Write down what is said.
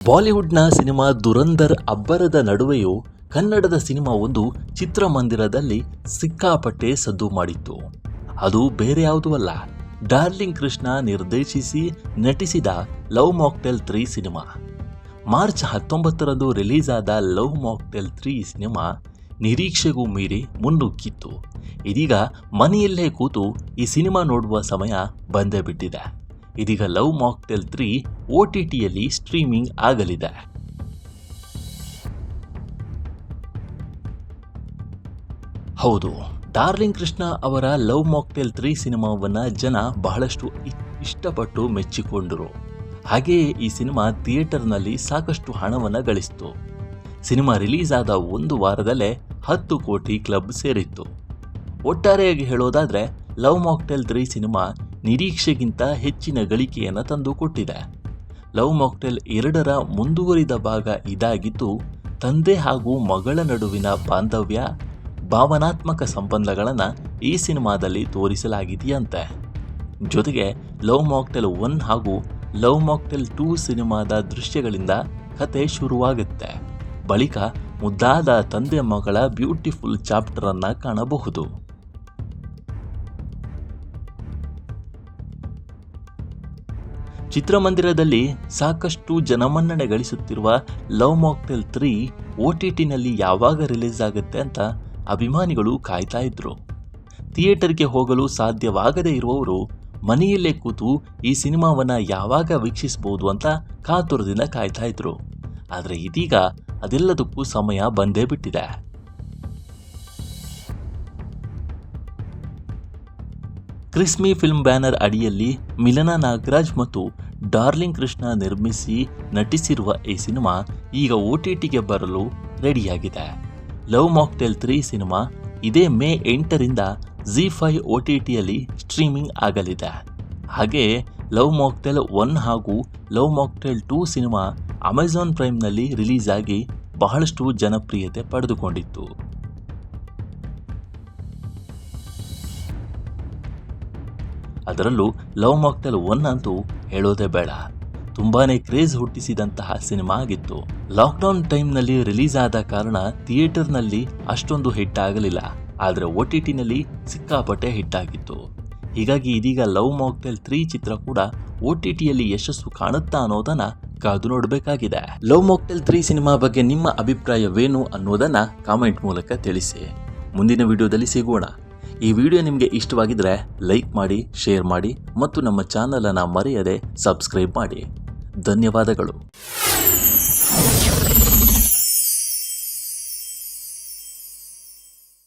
ಬಾಲಿವುಡ್ನ ಸಿನಿಮಾ ದುರಂಧರ್ ಅಬ್ಬರದ ನಡುವೆಯೂ ಕನ್ನಡದ ಸಿನಿಮಾ ಒಂದು ಚಿತ್ರಮಂದಿರದಲ್ಲಿ ಸಿಕ್ಕಾಪಟ್ಟೆ ಸದ್ದು ಮಾಡಿತ್ತು. ಅದು ಬೇರೆ ಯಾವುದೂ ಅಲ್ಲ, ಡಾರ್ಲಿಂಗ್ ಕೃಷ್ಣ ನಿರ್ದೇಶಿಸಿ ನಟಿಸಿದ ಲವ್ ಮಾಕ್ಟೇಲ್ 3 ಸಿನಿಮಾ. ಮಾರ್ಚ್ 19ರಂದು ರಿಲೀಸ್ ಆದ ಲವ್ ಮಾಕ್ಟೇಲ್ 3 ಸಿನಿಮಾ ನಿರೀಕ್ಷೆಗೂ ಮೀರಿ ಮುನ್ನುಗ್ಗಿತ್ತು. ಇದೀಗ ಮನೆಯಲ್ಲೇ ಕೂತು ಈ ಸಿನಿಮಾ ನೋಡುವ ಸಮಯ ಬಂದೇ ಬಿಟ್ಟಿದೆ. ಇದೀಗ ಲವ್ ಮಾಕ್ಟೇಲ್ 3 OTTಯಲ್ಲಿ ಸ್ಟ್ರೀಮಿಂಗ್ ಆಗಲಿದೆ. ಹೌದು, ಡಾರ್ಲಿಂಗ್ ಕೃಷ್ಣ ಅವರ ಲವ್ ಮಾಕ್ಟೇಲ್ 3 ಸಿನಿಮಾವನ್ನು ಜನ ಬಹಳಷ್ಟು ಇಷ್ಟಪಟ್ಟು ಮೆಚ್ಚಿಕೊಂಡರು. ಹಾಗೆಯೇ ಈ ಸಿನಿಮಾ ಥಿಯೇಟರ್ನಲ್ಲಿ ಸಾಕಷ್ಟು ಹಣವನ್ನು ಗಳಿಸಿತು. ಸಿನಿಮಾ ರಿಲೀಸ್ ಆದ ಒಂದು ವಾರದಲ್ಲೇ 10 ಕೋಟಿ ಕ್ಲಬ್ ಸೇರಿತ್ತು. ಒಟ್ಟಾರೆಯಾಗಿ ಹೇಳೋದಾದರೆ ಲವ್ ಮಾಕ್ಟೇಲ್ 3 ಸಿನಿಮಾ ನಿರೀಕ್ಷೆಗಿಂತ ಹೆಚ್ಚಿನ ಗಳಿಕೆಯನ್ನು ತಂದುಕೊಟ್ಟಿದೆ. ಲವ್ ಮಾಕ್ಟೇಲ್ 2ರ ಮುಂದುವರಿದ ಭಾಗ ಇದಾಗಿದ್ದು, ತಂದೆ ಹಾಗೂ ಮಗಳ ನಡುವಿನ ಬಾಂಧವ್ಯ, ಭಾವನಾತ್ಮಕ ಸಂಬಂಧಗಳನ್ನು ಈ ಸಿನಿಮಾದಲ್ಲಿ ತೋರಿಸಲಾಗಿದೆಯಂತೆ. ಜೊತೆಗೆ ಲವ್ ಮಾಕ್ಟೇಲ್ 1 ಹಾಗೂ ಲವ್ ಮಾಕ್ಟೇಲ್ 2 ಸಿನಿಮಾದ ದೃಶ್ಯಗಳಿಂದ ಕತೆ ಶುರುವಾಗುತ್ತೆ. ಬಳಿಕ ಮುದ್ದಾದ ತಂದೆ ಮಗಳ ಬ್ಯೂಟಿಫುಲ್ ಚಾಪ್ಟರ್ ಅನ್ನು ಕಾಣಬಹುದು. ಚಿತ್ರಮಂದಿರದಲ್ಲಿ ಸಾಕಷ್ಟು ಜನಮನ್ನಣೆ ಗಳಿಸುತ್ತಿರುವ ಲವ್ ಮಾಕ್ಟೇಲ್ 3 OTTನಲ್ಲಿ ಯಾವಾಗ ರಿಲೀಸ್ ಆಗುತ್ತೆ ಅಂತ ಅಭಿಮಾನಿಗಳು ಕಾಯ್ತಾ ಇದ್ರು. ಥಿಯೇಟರ್ಗೆ ಹೋಗಲು ಸಾಧ್ಯವಾಗದೇ ಇರುವವರು ಮನೆಯಲ್ಲೇ ಕೂತು ಈ ಸಿನಿಮಾವನ್ನು ಯಾವಾಗ ವೀಕ್ಷಿಸಬಹುದು ಅಂತ ಕಾತುರದಿಂದ ಕಾಯ್ತಾ ಇದ್ರು. ಆದರೆ ಇದೀಗ ಅದೆಲ್ಲದಕ್ಕೂ ಸಮಯ ಬಂದೇ ಬಿಟ್ಟಿದೆ. ಕ್ರಿಸ್ಮಿ ಫಿಲ್ಮ್ ಬ್ಯಾನರ್ ಅಡಿಯಲ್ಲಿ ಮಿಲನಾ ನಾಗರಾಜ್ ಮತ್ತು ಡಾರ್ಲಿಂಗ್ ಕೃಷ್ಣ ನಿರ್ಮಿಸಿ ನಟಿಸಿರುವ ಈ ಸಿನಿಮಾ ಈಗ OTTಗೆ ಬರಲು ರೆಡಿಯಾಗಿದೆ. ಲವ್ ಮಾಕ್ಟೇಲ್ 3 ಸಿನಿಮಾ ಇದೇ ಮೇ 8ರಿಂದ ZEE5 OTTಯಲ್ಲಿ ಸ್ಟ್ರೀಮಿಂಗ್ ಆಗಲಿದೆ. ಹಾಗೆಯೇ ಲವ್ ಮಾಕ್ಟೇಲ್ 1 ಹಾಗೂ ಲವ್ ಮಾಕ್ಟೇಲ್ 2 ಸಿನಿಮಾ ಅಮೆಜಾನ್ ಪ್ರೈಮ್ನಲ್ಲಿ ರಿಲೀಸ್ ಆಗಿ ಬಹಳಷ್ಟು ಜನಪ್ರಿಯತೆ ಪಡೆದುಕೊಂಡಿತ್ತು. ಅದರಲ್ಲೂ ಲವ್ ಮಾಕ್ಟೇಲ್ 1 ಅಂತೂ ಹೇಳೋದೇ ಬೇಡ, ತುಂಬಾನೇ ಕ್ರೇಜ್ ಹುಟ್ಟಿಸಿದಂತಹ ಸಿನಿಮಾ ಆಗಿತ್ತು. ಲಾಕ್ಡೌನ್ ಟೈಮ್ನಲ್ಲಿ ರಿಲೀಸ್ ಆದ ಕಾರಣ ಥಿಯೇಟರ್ನಲ್ಲಿ ಅಷ್ಟೊಂದು ಹಿಟ್ ಆಗಲಿಲ್ಲ, ಆದರೆ OTTನಲ್ಲಿ ಸಿಕ್ಕಾಪಟ್ಟೆ ಹಿಟ್ ಆಗಿತ್ತು. ಹೀಗಾಗಿ ಇದೀಗ ಲವ್ ಮಾಕ್ಟೇಲ್ 3 ಚಿತ್ರ ಕೂಡ OTTಯಲ್ಲಿ ಯಶಸ್ಸು ಕಾಣುತ್ತಾ ಅನ್ನೋದನ್ನ ಕಾದು ನೋಡಬೇಕಾಗಿದೆ. ಲವ್ ಮಾಕ್ಟೇಲ್ 3 ಸಿನಿಮಾ ಬಗ್ಗೆ ನಿಮ್ಮ ಅಭಿಪ್ರಾಯವೇನು ಅನ್ನೋದನ್ನ ಕಾಮೆಂಟ್ ಮೂಲಕ ತಿಳಿಸಿ. ಮುಂದಿನ ವಿಡಿಯೋದಲ್ಲಿ ಸಿಗೋಣ. ಈ ವಿಡಿಯೋ ನಿಮಗೆ ಇಷ್ಟವಾಗಿದ್ದರೆ ಲೈಕ್ ಮಾಡಿ, ಶೇರ್ ಮಾಡಿ ಮತ್ತು ನಮ್ಮ ಚಾನಲನ್ನು ಮರೆಯದೆ ಸಬ್ಸ್ಕ್ರೈಬ್ ಮಾಡಿ. ಧನ್ಯವಾದಗಳು.